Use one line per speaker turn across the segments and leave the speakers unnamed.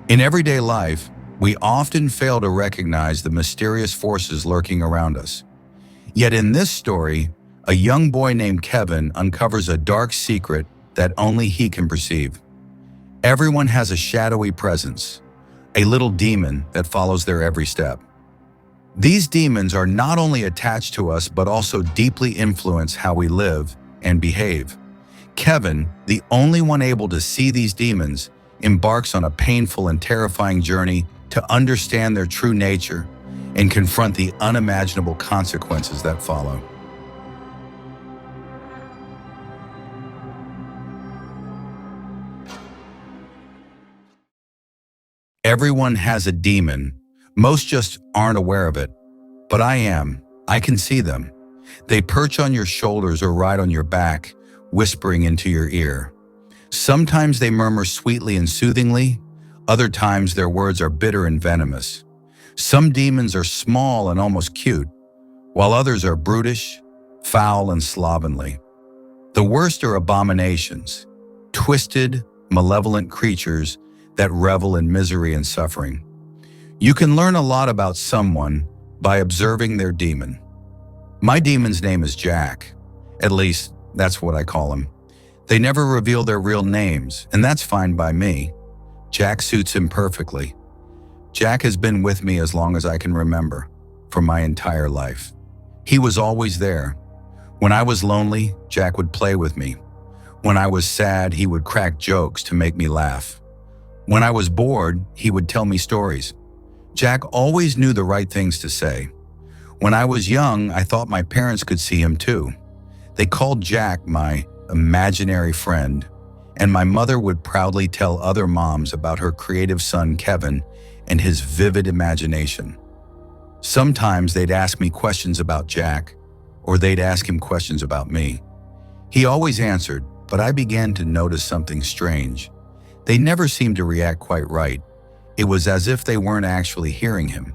In everyday life, we often fail to recognize the mysterious forces lurking around us. Yet in this story, a young boy named Kevin uncovers a dark secret that only he can perceive. Everyone has a shadowy presence, a little demon that follows their every step. These demons are not only attached to us but also deeply influence how we live and behave. Kevin, the only one able to see these demons, embarks on a painful and terrifying journey to understand their true nature and confront the unimaginable consequences that follow. Everyone has a demon. Most just aren't aware of it. But I am. I can see them. They perch on your shoulders or ride on your back, whispering into your ear. Sometimes they murmur sweetly and soothingly. Other times their words are bitter and venomous. Some demons are small and almost cute, while others are brutish, foul, and slovenly. The worst are abominations, twisted, malevolent creatures that revel in misery and suffering. You can learn a lot about someone by observing their demon. My demon's name is Jack. At least, that's what I call him. They never reveal their real names, and that's fine by me. Jack suits him perfectly. Jack has been with me as long as I can remember, for my entire life. He was always there. When I was lonely, Jack would play with me. When I was sad, he would crack jokes to make me laugh. When I was bored, he would tell me stories. Jack always knew the right things to say. When I was young, I thought my parents could see him too. They called Jack my imaginary friend, and my mother would proudly tell other moms about her creative son, Kevin, and his vivid imagination. Sometimes they'd ask me questions about Jack, or they'd ask him questions about me. He always answered, but I began to notice something strange. They never seemed to react quite right. It was as if they weren't actually hearing him.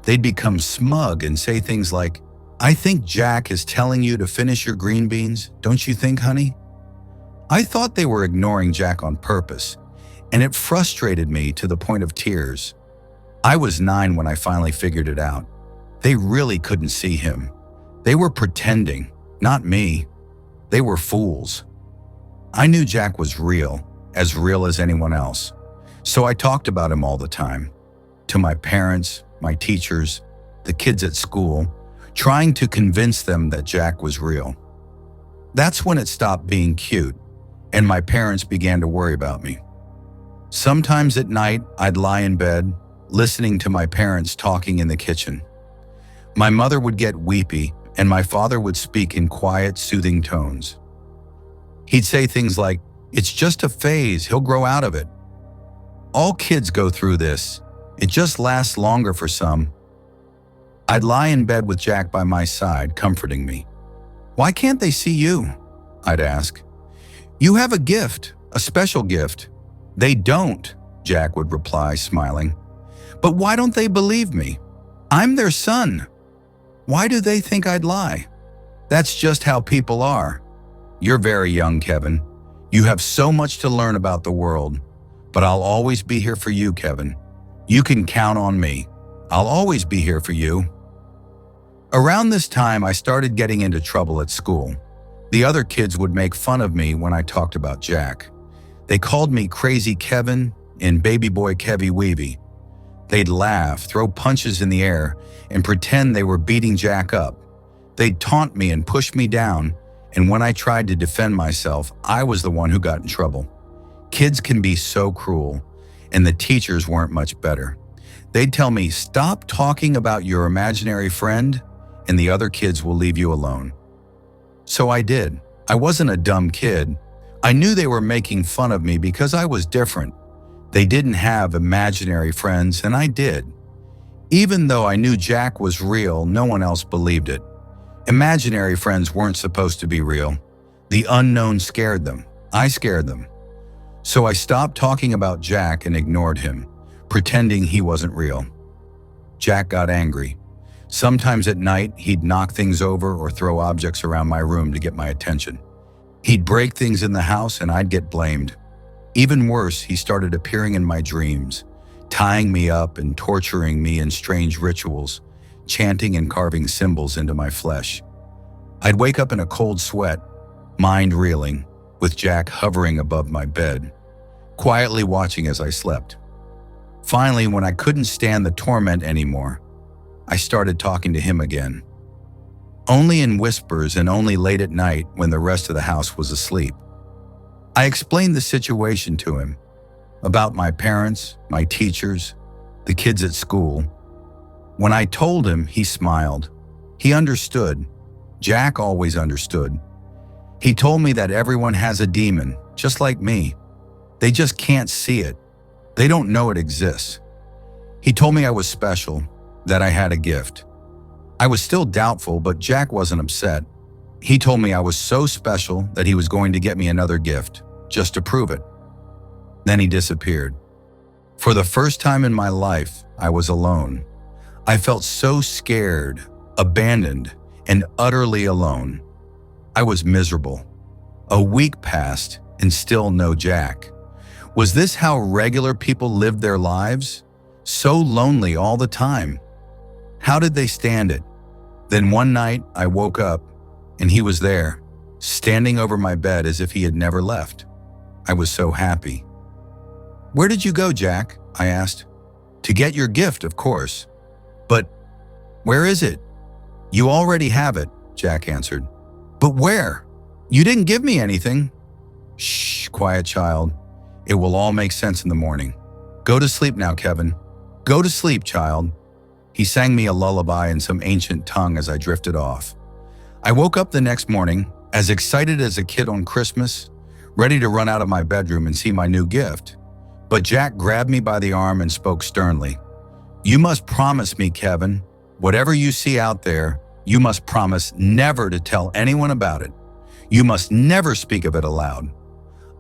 They'd become smug and say things like, "I think Jack is telling you to finish your green beans, don't you think, honey?" I thought they were ignoring Jack on purpose, and it frustrated me to the point of tears. I was 9 when I finally figured it out. They really couldn't see him. They were pretending, not me. They were fools. I knew Jack was real as anyone else. So I talked about him all the time. To my parents, my teachers, the kids at school, trying to convince them that Jack was real. That's when it stopped being cute, and my parents began to worry about me. Sometimes at night, I'd lie in bed, listening to my parents talking in the kitchen. My mother would get weepy, and my father would speak in quiet, soothing tones. He'd say things like, "It's just a phase, he'll grow out of it. All kids go through this. It just lasts longer for some." I'd lie in bed with Jack by my side, comforting me. "Why can't they see you?" I'd ask. "You have a gift, a special gift." "They don't," Jack would reply, smiling. "But why don't they believe me? I'm their son. Why do they think I'd lie?" "That's just how people are. You're very young, Kevin. You have so much to learn about the world. But I'll always be here for you, Kevin. You can count on me. I'll always be here for you." Around this time, I started getting into trouble at school. The other kids would make fun of me when I talked about Jack. They called me Crazy Kevin and Baby Boy Kevy Weavy. They'd laugh, throw punches in the air, and pretend they were beating Jack up. They'd taunt me and push me down, and when I tried to defend myself, I was the one who got in trouble. Kids can be so cruel, and the teachers weren't much better. They'd tell me, "Stop talking about your imaginary friend, and the other kids will leave you alone." So I did. I wasn't a dumb kid. I knew they were making fun of me because I was different. They didn't have imaginary friends, and I did. Even though I knew Jack was real, no one else believed it. Imaginary friends weren't supposed to be real. The unknown scared them. I scared them. So I stopped talking about Jack and ignored him, pretending he wasn't real. Jack got angry. Sometimes at night, he'd knock things over or throw objects around my room to get my attention. He'd break things in the house and I'd get blamed. Even worse, he started appearing in my dreams, tying me up and torturing me in strange rituals, chanting and carving symbols into my flesh. I'd wake up in a cold sweat, mind reeling, with Jack hovering above my bed, quietly watching as I slept. Finally, when I couldn't stand the torment anymore, I started talking to him again. Only in whispers and only late at night when the rest of the house was asleep. I explained the situation to him, about my parents, my teachers, the kids at school. When I told him, he smiled. He understood. Jack always understood. He told me that everyone has a demon, just like me. They just can't see it. They don't know it exists. He told me I was special, that I had a gift. I was still doubtful, but Jack wasn't upset. He told me I was so special that he was going to get me another gift, just to prove it. Then he disappeared. For the first time in my life, I was alone. I felt so scared, abandoned, and utterly alone. I was miserable. A week passed and still no Jack. Was this how regular people lived their lives? So lonely all the time. How did they stand it? Then one night I woke up and he was there, standing over my bed as if he had never left. I was so happy. "Where did you go, Jack?" I asked. "To get your gift, of course. But where is it?" "You already have it," Jack answered. "But where? You didn't give me anything." "Shh, quiet child. It will all make sense in the morning. Go to sleep now, Kevin. Go to sleep, child." He sang me a lullaby in some ancient tongue as I drifted off. I woke up the next morning, as excited as a kid on Christmas, ready to run out of my bedroom and see my new gift. But Jack grabbed me by the arm and spoke sternly. "You must promise me, Kevin, whatever you see out there, you must promise never to tell anyone about it. You must never speak of it aloud.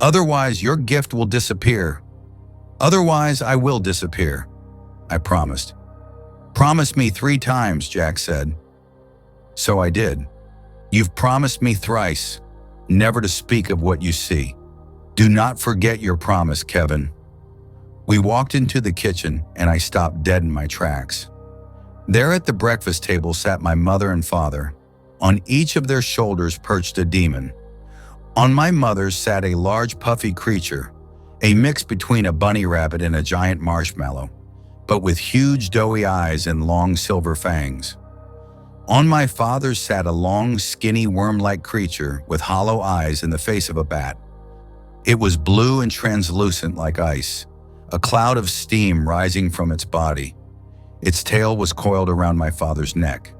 Otherwise, your gift will disappear. Otherwise, I will disappear." I promised. "Promise me 3 times, Jack said. So I did. "You've promised me thrice, never to speak of what you see. Do not forget your promise, Kevin." We walked into the kitchen and I stopped dead in my tracks. There at the breakfast table sat my mother and father. On each of their shoulders perched a demon. On my mother's sat a large puffy creature, a mix between a bunny rabbit and a giant marshmallow, but with huge doughy eyes and long silver fangs. On my father's sat a long, skinny, worm-like creature with hollow eyes and the face of a bat. It was blue and translucent like ice, a cloud of steam rising from its body. Its tail was coiled around my father's neck.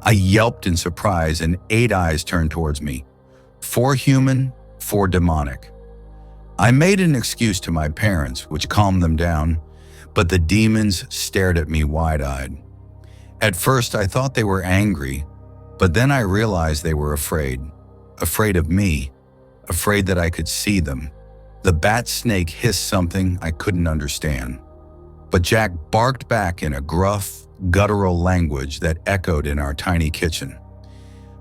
I yelped in surprise and 8 eyes turned towards me. 4 human, 4 demonic. I made an excuse to my parents, which calmed them down, but the demons stared at me wide-eyed. At first, I thought they were angry, but then I realized they were afraid. Afraid of me, afraid that I could see them. The bat snake hissed something I couldn't understand. But Jack barked back in a gruff, guttural language that echoed in our tiny kitchen.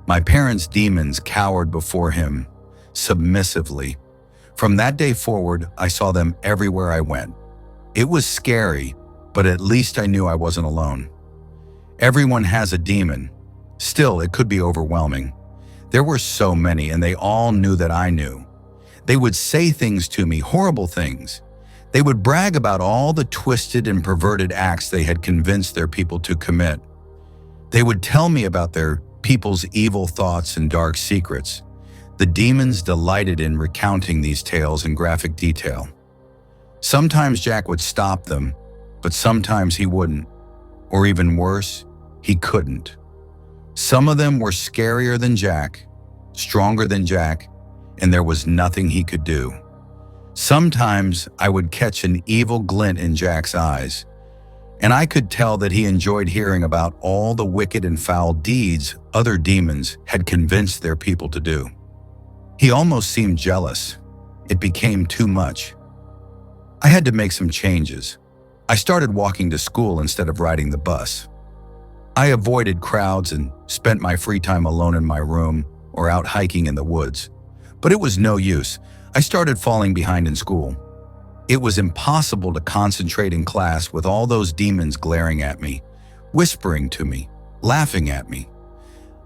My parents' demons cowered before him, submissively. From that day forward, I saw them everywhere I went. It was scary, but at least I knew I wasn't alone. Everyone has a demon. Still, it could be overwhelming. There were so many, and they all knew that I knew. They would say things to me, horrible things. They would brag about all the twisted and perverted acts they had convinced their people to commit. They would tell me about their people's evil thoughts and dark secrets. The demons delighted in recounting these tales in graphic detail. Sometimes Jack would stop them, but sometimes he wouldn't. Or even worse, he couldn't. Some of them were scarier than Jack, stronger than Jack, and there was nothing he could do. Sometimes I would catch an evil glint in Jack's eyes, and I could tell that he enjoyed hearing about all the wicked and foul deeds other demons had convinced their people to do. He almost seemed jealous. It became too much. I had to make some changes. I started walking to school instead of riding the bus. I avoided crowds and spent my free time alone in my room or out hiking in the woods. But it was no use. I started falling behind in school. It was impossible to concentrate in class with all those demons glaring at me, whispering to me, laughing at me.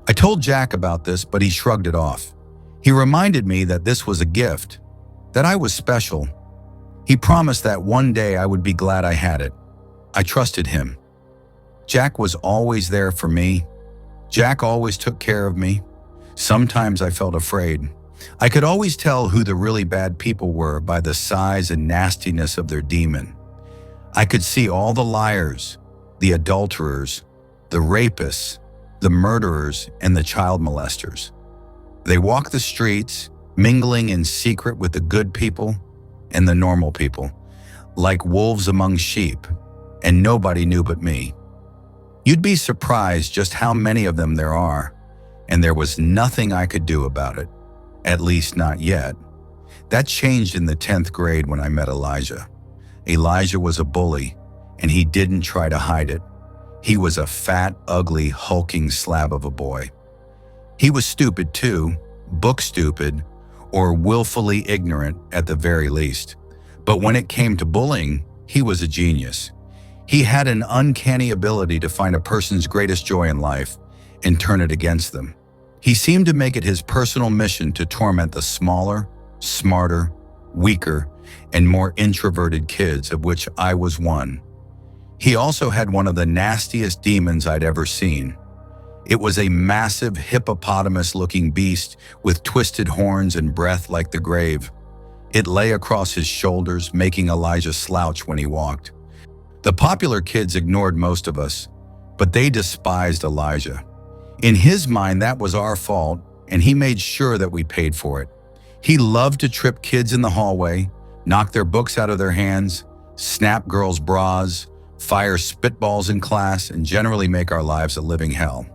I told Jack about this, but he shrugged it off. He reminded me that this was a gift, that I was special. He promised that one day I would be glad I had it. I trusted him. Jack was always there for me. Jack always took care of me. Sometimes I felt afraid. I could always tell who the really bad people were by the size and nastiness of their demon. I could see all the liars, the adulterers, the rapists, the murderers, and the child molesters. They walked the streets, mingling in secret with the good people and the normal people, like wolves among sheep, and nobody knew but me. You'd be surprised just how many of them there are, and there was nothing I could do about it, at least not yet. That changed in the 10th grade when I met Elijah. Elijah was a bully, and he didn't try to hide it. He was a fat, ugly, hulking slab of a boy. He was stupid too, book stupid, or willfully ignorant at the very least. But when it came to bullying, he was a genius. He had an uncanny ability to find a person's greatest joy in life and turn it against them. He seemed to make it his personal mission to torment the smaller, smarter, weaker, and more introverted kids, of which I was one. He also had one of the nastiest demons I'd ever seen. It was a massive hippopotamus-looking beast with twisted horns and breath like the grave. It lay across his shoulders, making Elijah slouch when he walked. The popular kids ignored most of us, but they despised Elijah. In his mind, that was our fault, and he made sure that we paid for it. He loved to trip kids in the hallway, knock their books out of their hands, snap girls' bras, fire spitballs in class, and generally make our lives a living hell.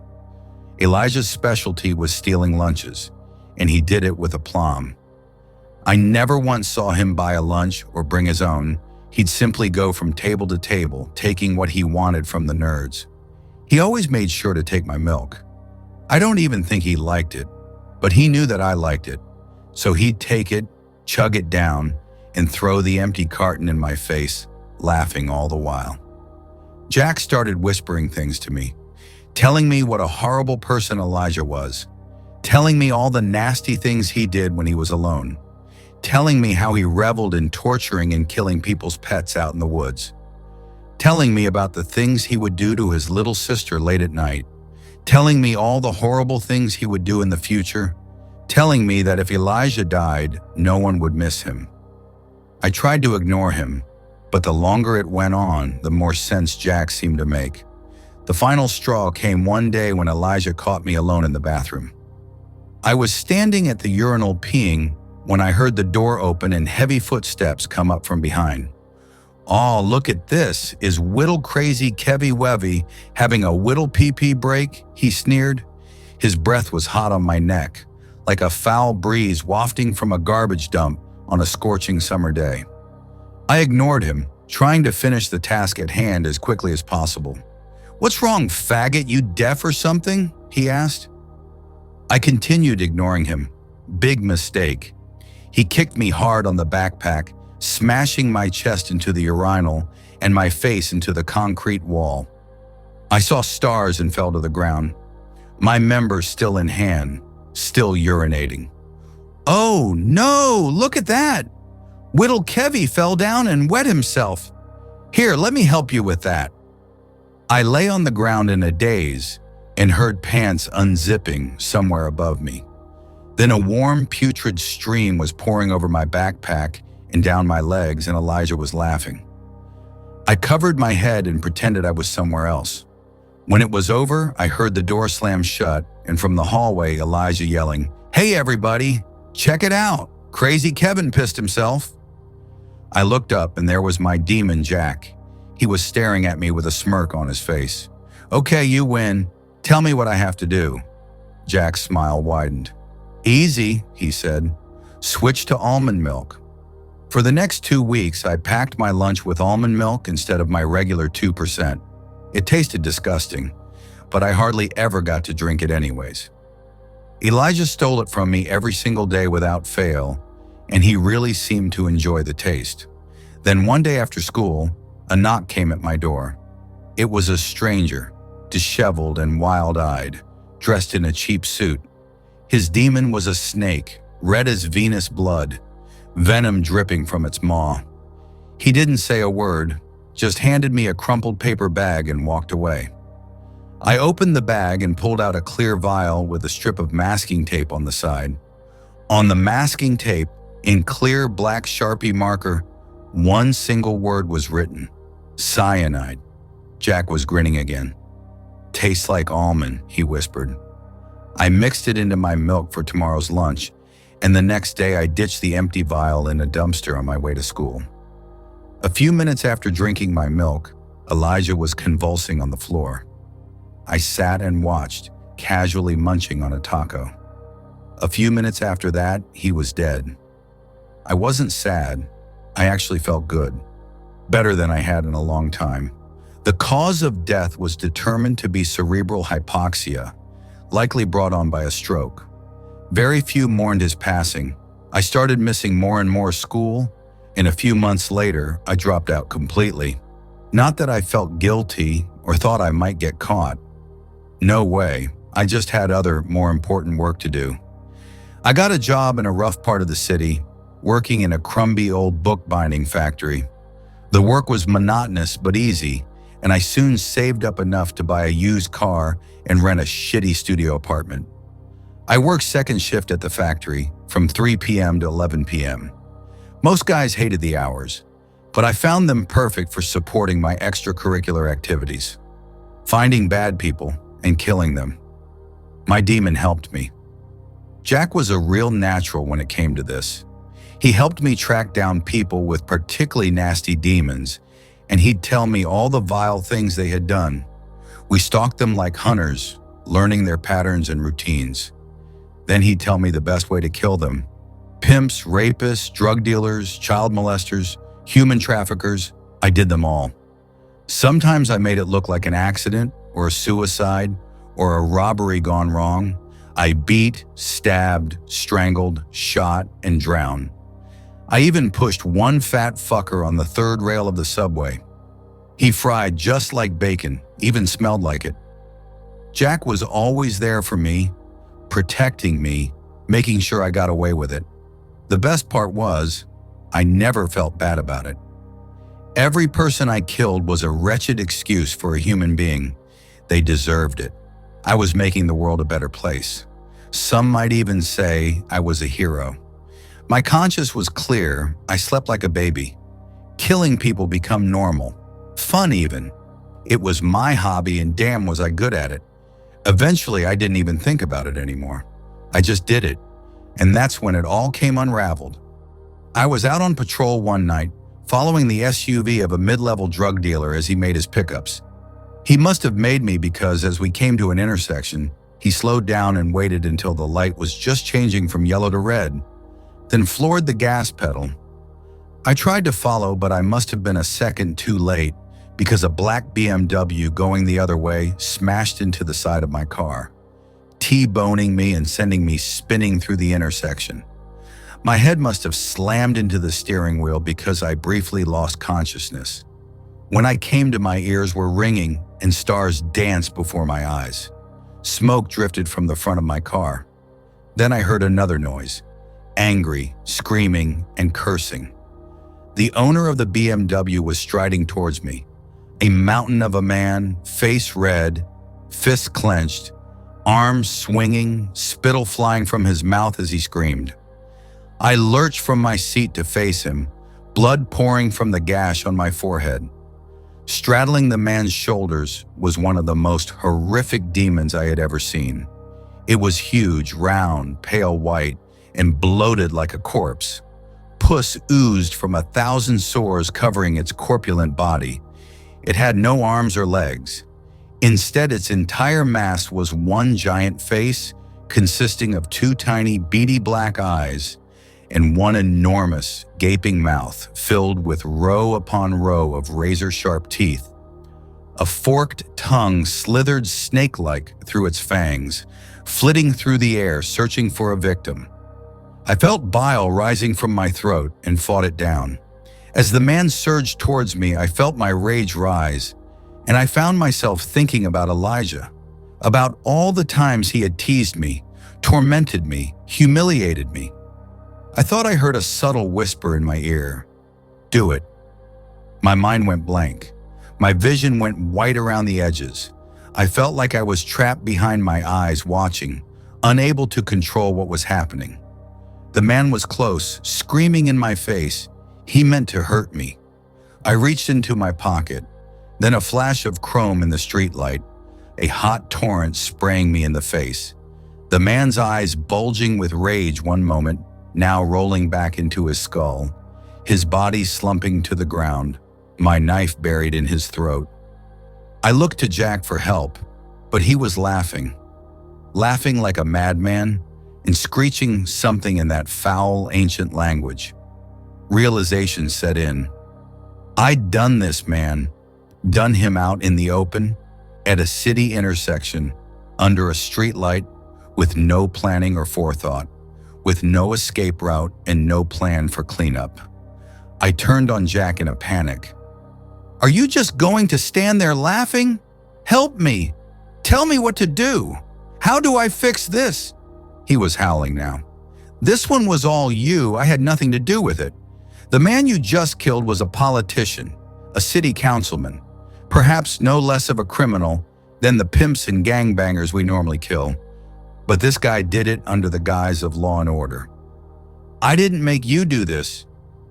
Elijah's specialty was stealing lunches, and he did it with aplomb. I never once saw him buy a lunch or bring his own. He'd simply go from table to table, taking what he wanted from the nerds. He always made sure to take my milk. I don't even think he liked it, but he knew that I liked it, so he'd take it, chug it down, and throw the empty carton in my face, laughing all the while. Jack started whispering things to me, telling me what a horrible person Elijah was, telling me all the nasty things he did when he was alone, telling me how he reveled in torturing and killing people's pets out in the woods, telling me about the things he would do to his little sister late at night, telling me all the horrible things he would do in the future, telling me that if Elijah died, no one would miss him. I tried to ignore him, but the longer it went on, the more sense Jack seemed to make. The final straw came one day when Elijah caught me alone in the bathroom. I was standing at the urinal peeing when I heard the door open and heavy footsteps come up from behind. "Oh, look at this. Is whittle crazy Kevy Wevy having a whittle pee-pee break?" he sneered. His breath was hot on my neck, like a foul breeze wafting from a garbage dump on a scorching summer day. I ignored him, trying to finish the task at hand as quickly as possible. "What's wrong, faggot? You deaf or something?" he asked. I continued ignoring him. Big mistake. He kicked me hard on the backpack, smashing my chest into the urinal and my face into the concrete wall. I saw stars and fell to the ground, my members still in hand, still urinating. "Oh no, look at that! Whittle Kevy fell down and wet himself. Here, let me help you with that." I lay on the ground in a daze and heard pants unzipping somewhere above me. Then a warm, putrid stream was pouring over my backpack and down my legs, and Elijah was laughing. I covered my head and pretended I was somewhere else. When it was over, I heard the door slam shut, and from the hallway, Elijah yelling, "Hey everybody, check it out! Crazy Kevin pissed himself." I looked up and there was my demon Jack. He was staring at me with a smirk on his face. "Okay, you win. Tell me what I have to do." Jack's smile widened. "Easy," he said. "Switch to almond milk." For the next 2 weeks, I packed my lunch with almond milk instead of my regular 2%. It tasted disgusting, but I hardly ever got to drink it anyways. Elijah stole it from me every single day without fail, and he really seemed to enjoy the taste. Then one day after school, a knock came at my door. It was a stranger, disheveled and wild-eyed, dressed in a cheap suit. His demon was a snake, red as Venus blood, venom dripping from its maw. He didn't say a word, just handed me a crumpled paper bag and walked away. I opened the bag and pulled out a clear vial with a strip of masking tape on the side. On the masking tape, in clear black Sharpie marker, one single word was written: cyanide. Jack was grinning again. "Tastes like almond," he whispered. I mixed it into my milk for tomorrow's lunch, and the next day I ditched the empty vial in a dumpster on my way to school. A few minutes after drinking my milk, Elijah was convulsing on the floor. I sat and watched, casually munching on a taco. A few minutes after that, he was dead. I wasn't sad. I actually felt good. Better than I had in a long time. The cause of death was determined to be cerebral hypoxia, likely brought on by a stroke. Very few mourned his passing. I started missing more and more school, and a few months later, I dropped out completely. Not that I felt guilty or thought I might get caught. No way. I just had other, more important work to do. I got a job in a rough part of the city, working in a crumby old bookbinding factory. The work was monotonous but easy, and I soon saved up enough to buy a used car and rent a shitty studio apartment. I worked second shift at the factory, from 3 p.m. to 11 p.m. Most guys hated the hours, but I found them perfect for supporting my extracurricular activities, finding bad people and killing them. My demon helped me. Jack was a real natural when it came to this. He helped me track down people with particularly nasty demons, and he'd tell me all the vile things they had done. We stalked them like hunters, learning their patterns and routines. Then he'd tell me the best way to kill them. Pimps, rapists, drug dealers, child molesters, human traffickers, I did them all. Sometimes I made it look like an accident or a suicide or a robbery gone wrong. I beat, stabbed, strangled, shot, and drowned. I even pushed one fat fucker on the third rail of the subway. He fried just like bacon, even smelled like it. Jack was always there for me, protecting me, making sure I got away with it. The best part was, I never felt bad about it. Every person I killed was a wretched excuse for a human being. They deserved it. I was making the world a better place. Some might even say I was a hero. My conscience was clear. I slept like a baby. Killing people become normal. Fun even. It was my hobby and damn was I good at it. Eventually, I didn't even think about it anymore. I just did it. And that's when it all came unraveled. I was out on patrol one night, following the SUV of a mid-level drug dealer as he made his pickups. He must have made me because as we came to an intersection, he slowed down and waited until the light was just changing from yellow to red, then floored the gas pedal. I tried to follow, but I must have been a second too late because a black BMW going the other way smashed into the side of my car, T-boning me and sending me spinning through the intersection. My head must have slammed into the steering wheel because I briefly lost consciousness. When I came to, my ears were ringing and stars danced before my eyes. Smoke drifted from the front of my car. Then I heard another noise, angry, screaming, and cursing. The owner of the BMW was striding towards me, a mountain of a man, face red, fists clenched, arms swinging, spittle flying from his mouth as he screamed. I lurched from my seat to face him, blood pouring from the gash on my forehead. Straddling the man's shoulders was one of the most horrific demons I had ever seen. It was huge, round, pale white, and bloated like a corpse. Pus oozed from 1,000 sores covering its corpulent body. It had no arms or legs. Instead, its entire mass was one giant face consisting of two tiny, beady black eyes and one enormous, gaping mouth filled with row upon row of razor-sharp teeth. A forked tongue slithered snake-like through its fangs, flitting through the air, searching for a victim. I felt bile rising from my throat and fought it down. As the man surged towards me, I felt my rage rise, and I found myself thinking about Elijah, about all the times he had teased me, tormented me, humiliated me. I thought I heard a subtle whisper in my ear, "Do it." My mind went blank. My vision went white around the edges. I felt like I was trapped behind my eyes watching, unable to control what was happening. The man was close, screaming in my face. He meant to hurt me. I reached into my pocket, then a flash of chrome in the streetlight, a hot torrent spraying me in the face. The man's eyes bulging with rage one moment, now rolling back into his skull, his body slumping to the ground, my knife buried in his throat. I looked to Jack for help, but he was laughing like a madman, and screeching something in that foul, ancient language. Realization set in. I'd done this man, done him out in the open, at a city intersection, under a streetlight, with no planning or forethought, with no escape route and no plan for cleanup. I turned on Jack in a panic. "Are you just going to stand there laughing? Help me! Tell me what to do! How do I fix this?" He was howling now. "This one was all you. I had nothing to do with it. The man you just killed was a politician, a city councilman, perhaps no less of a criminal than the pimps and gangbangers we normally kill. But this guy did it under the guise of law and order. I didn't make you do this.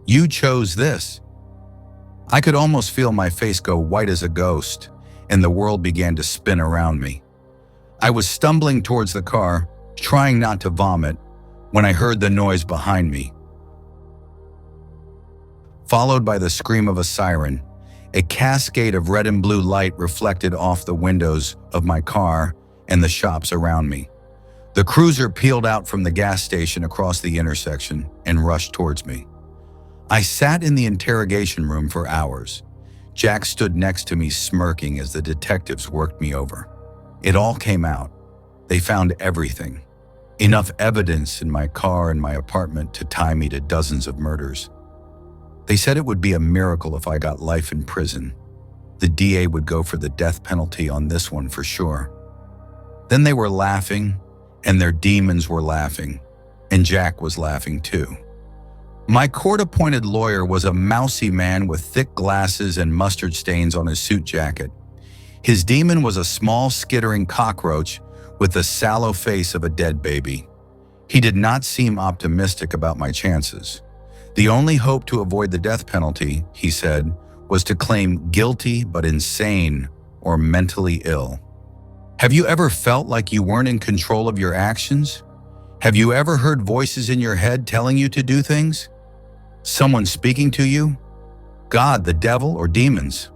You chose this." I could almost feel my face go white as a ghost, and the world began to spin around me. I was stumbling towards the car, trying not to vomit, when I heard the noise behind me, followed by the scream of a siren. A cascade of red and blue light reflected off the windows of my car and the shops around me. The cruiser peeled out from the gas station across the intersection and rushed towards me. I sat in the interrogation room for hours. Jack stood next to me smirking as the detectives worked me over. It all came out. They found everything. Enough evidence in my car and my apartment to tie me to dozens of murders. They said it would be a miracle if I got life in prison. The DA would go for the death penalty on this one for sure. Then they were laughing, and their demons were laughing, and Jack was laughing too. My court-appointed lawyer was a mousy man with thick glasses and mustard stains on his suit jacket. His demon was a small, skittering cockroach with the sallow face of a dead baby. He did not seem optimistic about my chances. The only hope to avoid the death penalty, he said, was to claim guilty but insane or mentally ill. Have you ever felt like you weren't in control of your actions? Have you ever heard voices in your head telling you to do things? Someone speaking to you? God, the devil, or demons?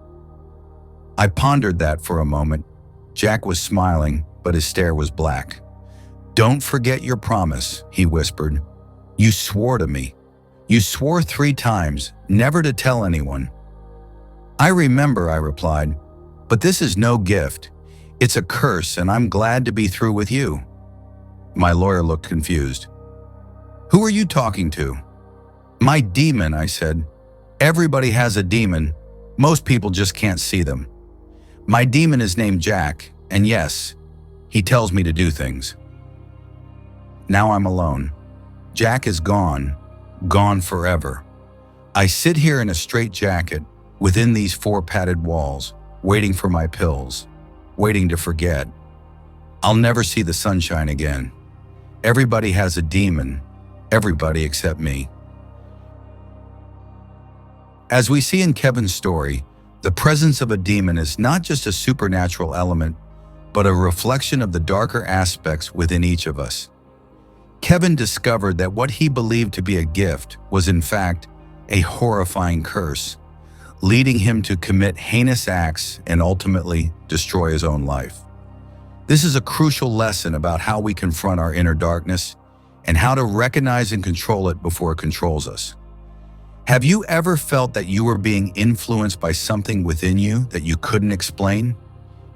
I pondered that for a moment. Jack was smiling, but his stare was black. "Don't forget your promise," he whispered. "You swore to me. You swore 3 times, never to tell anyone." "I remember," I replied, "but this is no gift. It's a curse, and I'm glad to be through with you." My lawyer looked confused. "Who are you talking to?" "My demon," I said. "Everybody has a demon. Most people just can't see them. My demon is named Jack, and yes, he tells me to do things." Now I'm alone. Jack is gone forever. I sit here in a straitjacket within these 4 padded walls, waiting for my pills, waiting to forget. I'll never see the sunshine again. Everybody has a demon, everybody except me. As we see in Kevin's story, the presence of a demon is not just a supernatural element, but a reflection of the darker aspects within each of us. Kevin discovered that what he believed to be a gift was in fact a horrifying curse, leading him to commit heinous acts and ultimately destroy his own life. This is a crucial lesson about how we confront our inner darkness and how to recognize and control it before it controls us. Have you ever felt that you were being influenced by something within you that you couldn't explain?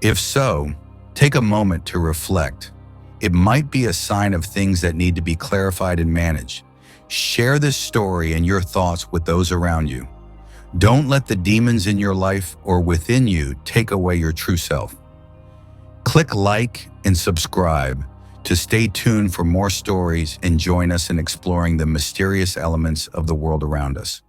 If so, take a moment to reflect. It might be a sign of things that need to be clarified and managed. Share this story and your thoughts with those around you. Don't let the demons in your life or within you take away your true self. Click like and subscribe to stay tuned for more stories and join us in exploring the mysterious elements of the world around us.